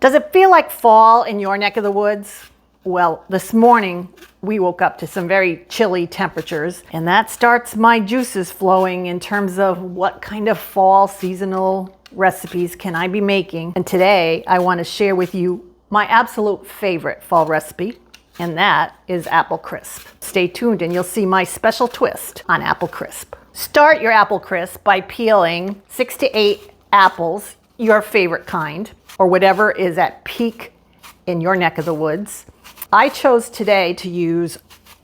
Does it feel like fall in your neck of the woods? Well, this morning we woke up to some very chilly temperatures, and that starts my juices flowing in terms of what kind of fall seasonal recipes can I be making. And today I want to share with you my absolute favorite fall recipe, and that is apple crisp. Stay tuned and you'll see my special twist on apple crisp. Start your apple crisp by peeling 6 to 8 apples, your favorite kind, or whatever is at peak in your neck of the woods. I chose today to use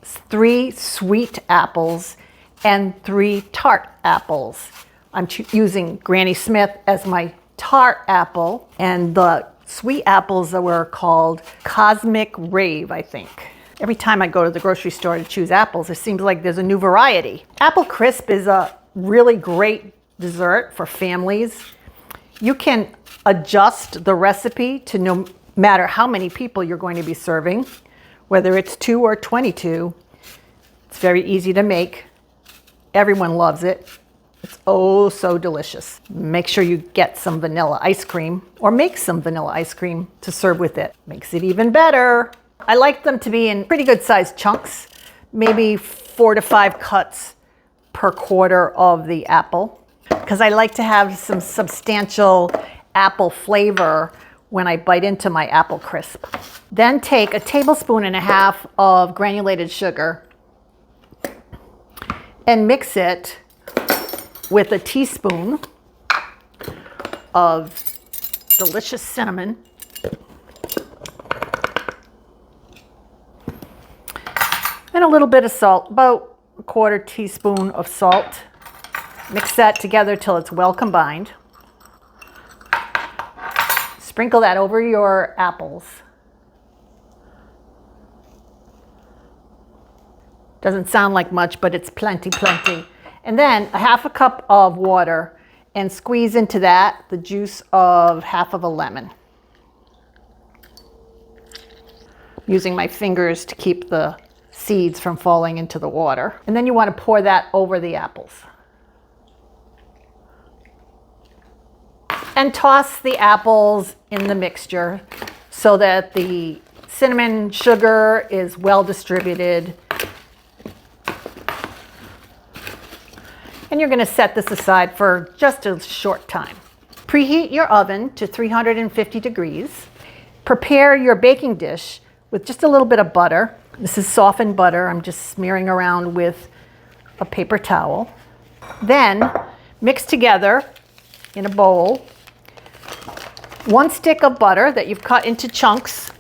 3 sweet apples and 3 tart apples. I'm using Granny Smith as my tart apple, and the sweet apples that were called Cosmic Rave, I think. Every time I go to the grocery store to choose apples, it seems like there's a new variety. Apple crisp is a really great dessert for families. You can adjust the recipe to no matter how many people you're going to be serving, whether it's 2 or 22. It's very easy to make. Everyone loves it. It's oh so delicious. Make sure you get some vanilla ice cream or make some vanilla ice cream to serve with it. Makes it even better. I like them to be in pretty good sized chunks, maybe 4 to 5 cuts per quarter of the apple, because I like to have some substantial apple flavor when I bite into my apple crisp. Then take a tablespoon and a half of granulated sugar and mix it with a teaspoon of delicious cinnamon and a little bit of salt, about a 1/4 teaspoon of salt. Mix that together till it's well combined. Sprinkle that over your apples. Doesn't sound like much, but it's plenty. And then a 1/2 cup of water, and squeeze into that the juice of 1/2 of a lemon. Using my fingers to keep the seeds from falling into the water. And then you want to pour that over the apples. And toss the apples in the mixture so that the cinnamon sugar is well distributed. And you're going to set this aside for just a short time. Preheat your oven to 350 degrees. Prepare your baking dish with just a little bit of butter. This is softened butter. I'm just smearing around with a paper towel. Then mix together in a bowl 1 stick of butter that you've cut into chunks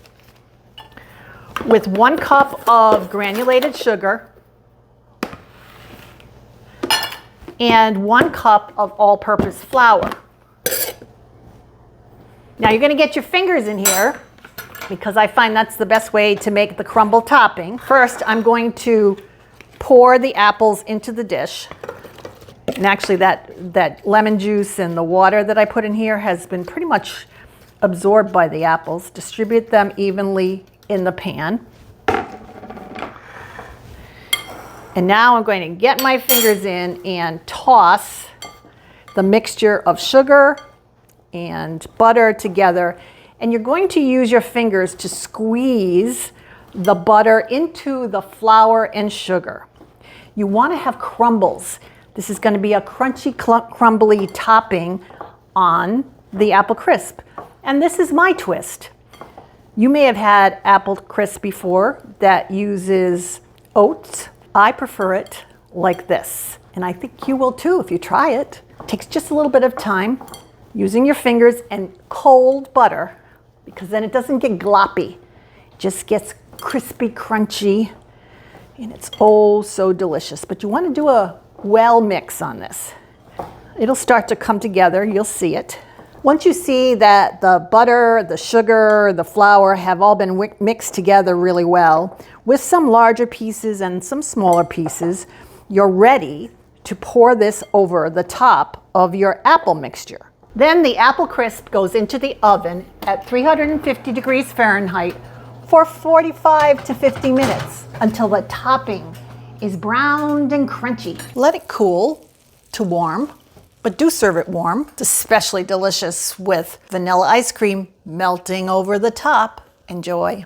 with 1 cup of granulated sugar and 1 cup of all-purpose flour. Now you're going to get your fingers in here because I find that's the best way to make the crumble topping. First, I'm going to pour the apples into the dish. And actually that lemon juice and the water that I put in here has been pretty much absorbed by the apples. Distribute them evenly in the pan. And now I'm going to get my fingers in and toss the mixture of sugar and butter together. And you're going to use your fingers to squeeze the butter into the flour and sugar. You want to have crumbles. This is going to be a crunchy, crumbly topping on the apple crisp. And this is my twist. You may have had apple crisp before that uses oats. I prefer it like this, and I think you will too if you try it. It takes just a little bit of time using your fingers and cold butter, because then it doesn't get gloppy. It just gets crispy, crunchy, and it's oh so delicious. But you want to do a well mix on this. It'll start to come together, you'll see it. Once you see that the butter, the sugar, the flour have all been mixed together really well, with some larger pieces and some smaller pieces, you're ready to pour this over the top of your apple mixture. Then the apple crisp goes into the oven at 350 degrees Fahrenheit for 45 to 50 minutes until the topping is browned and crunchy. Let it cool to warm. but do serve it warm. It's especially delicious with vanilla ice cream melting over the top. Enjoy.